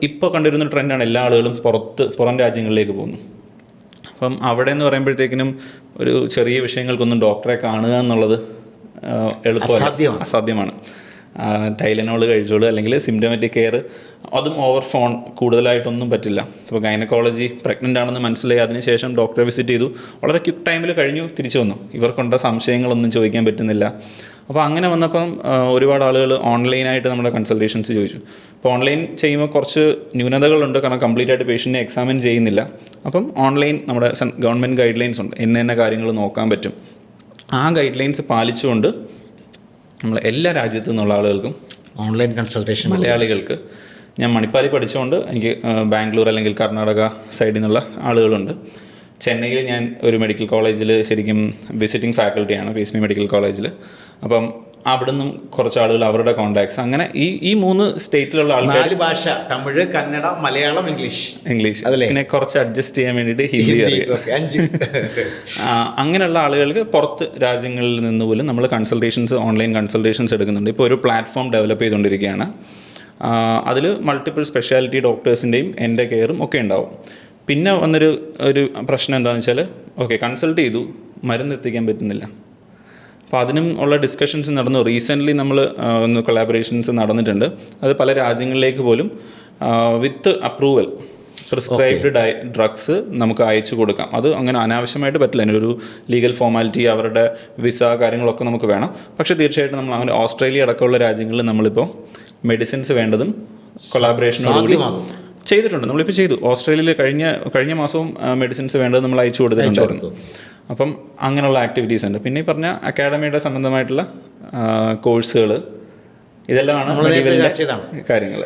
ഇപ്പോൾ കണ്ടുവരുന്ന ട്രെൻഡാണ് എല്ലാ ആളുകളും പുറം രാജ്യങ്ങളിലേക്ക് പോകുന്നു. അപ്പം അവിടെ എന്ന് പറയുമ്പോഴത്തേക്കിനും ഒരു ചെറിയ വിഷയങ്ങൾക്കൊന്നും ഡോക്ടറെ കാണുക എന്നുള്ളത് എളുപ്പമല്ല, അസാധ്യമാണ്. ടൈലനോൾ കഴിച്ചോളൂ, അല്ലെങ്കിൽ സിംറ്റമാറ്റിക് കെയർ, അതും ഓവർ ഫോൺ കൂടുതലായിട്ടൊന്നും പറ്റില്ല. ഇപ്പോൾ ഗൈനക്കോളജി പ്രഗ്നൻ്റ് ആണെന്ന് മനസ്സിലായി അതിനുശേഷം ഡോക്ടറെ വിസിറ്റ് ചെയ്തു, വളരെ ക്വിക്ക് ടൈമിൽ കഴിഞ്ഞു, തിരിച്ചു വന്നു. ഇവർക്കുണ്ട സംശയങ്ങളൊന്നും ചോദിക്കാൻ പറ്റുന്നില്ല. അപ്പോൾ അങ്ങനെ വന്നപ്പം ഒരുപാട് ആളുകൾ ഓൺലൈനായിട്ട് നമ്മുടെ കൺസൾട്ടേഷൻസ് ചോദിച്ചു. അപ്പോൾ ഓൺലൈൻ ചെയ്യുമ്പോൾ കുറച്ച് ന്യൂനതകളുണ്ട്, കാരണം കംപ്ലീറ്റ് ആയിട്ട് പേഷ്യൻറ്റിനെ എക്സാമിൻ ചെയ്യുന്നില്ല. അപ്പം ഓൺലൈൻ നമ്മുടെ ഗവൺമെൻറ് ഗൈഡ് ലൈൻസ് ഉണ്ട്, എന്ന കാര്യങ്ങൾ നോക്കാൻ പറ്റും. ആ ഗൈഡ് ലൈൻസ് പാലിച്ചുകൊണ്ട് നമ്മൾ എല്ലാ രാജ്യത്തു നിന്നുള്ള ആളുകൾക്കും ഓൺലൈൻ കൺസൾട്ടേഷൻ, മലയാളികൾക്ക്, ഞാൻ മണിപ്പാലി പഠിച്ചുകൊണ്ട് എനിക്ക് ബാംഗ്ലൂർ അല്ലെങ്കിൽ കർണാടക സൈഡിൽ നിന്നുള്ള ആളുകളുണ്ട്. ചെന്നൈയിൽ ഞാൻ ഒരു മെഡിക്കൽ കോളേജിൽ ശരിക്കും വിസിറ്റിംഗ് ഫാക്കൽറ്റിയാണ്, PSB മെഡിക്കൽ കോളേജിൽ. അപ്പം അവിടെ നിന്നും കുറച്ച് ആളുകൾ, അവരുടെ കോൺടാക്ട്സ്, അങ്ങനെ ഈ 3 സ്റ്റേറ്റിലുള്ള ആൾക്കാർ, 4 ഭാഷ, തമിഴ്, കന്നഡ, മലയാളം, ഇംഗ്ലീഷ്, പിന്നെ കുറച്ച് അഡ്ജസ്റ്റ് ചെയ്യാൻ വേണ്ടിയിട്ട് ഹിന്ദി അറിയാം. അങ്ങനെയുള്ള ആളുകൾക്ക് പുറത്ത് രാജ്യങ്ങളിൽ നിന്ന് പോലും നമ്മൾ ഓൺലൈൻ കൺസൾട്ടേഷൻസ് എടുക്കുന്നുണ്ട്. ഇപ്പോൾ ഒരു പ്ലാറ്റ്ഫോം ഡെവലപ്പ് ചെയ്തുകൊണ്ടിരിക്കുകയാണ്. അതിൽ മൾട്ടിപ്പിൾ സ്പെഷ്യാലിറ്റി ഡോക്ടേഴ്സിൻ്റെയും എൻ്റെ കെയറും ഒക്കെ ഉണ്ടാവും. പിന്നെ ഒരു പ്രശ്നം എന്താണെന്ന് വെച്ചാൽ, ഓക്കെ കൺസൾട്ട് ചെയ്തു, മരുന്ന് എത്തിക്കാൻ പറ്റുന്നില്ല. അപ്പോൾ അതിനും ഉള്ള ഡിസ്കഷൻസ് നടന്നു. റീസെൻ്റ്ലി നമ്മൾ കൊളാബറേഷൻസ് നടന്നിട്ടുണ്ട്. അത് പല രാജ്യങ്ങളിലേക്ക് പോലും വിത്ത് അപ്രൂവൽ പ്രിസ്ക്രൈബ്ഡ് ഡ്രഗ്സ് നമുക്ക് അയച്ചു കൊടുക്കാം. അത് അങ്ങനെ അനാവശ്യമായിട്ട് പറ്റില്ല, അതിനൊരു ലീഗൽ ഫോർമാലിറ്റി, അവരുടെ വിസ കാര്യങ്ങളൊക്കെ നമുക്ക് വേണം. പക്ഷേ തീർച്ചയായിട്ടും നമ്മൾ അങ്ങനെ ഓസ്ട്രേലിയ അടക്കമുള്ള രാജ്യങ്ങളിൽ നമ്മളിപ്പോൾ മെഡിസിൻസ് വേണ്ടതും കൊളാബറേഷനോടുകൂടി ചെയ്തിട്ടുണ്ട്. നമ്മളിപ്പോൾ ചെയ്തു. ഓസ്ട്രേലിയയിൽ കഴിഞ്ഞ മാസവും മെഡിസിൻസ് വേണ്ടത് നമ്മൾ അയച്ചു കൊടുത്തിട്ടുണ്ടായിരുന്നു. അപ്പം അങ്ങനെയുള്ള ആക്ടിവിറ്റീസ് ഉണ്ട്. പിന്നെ ഈ പറഞ്ഞ അക്കാഡമിയുടെ സംബന്ധമായിട്ടുള്ള കോഴ്സുകൾ, ഇതെല്ലാമാണ് കാര്യങ്ങൾ.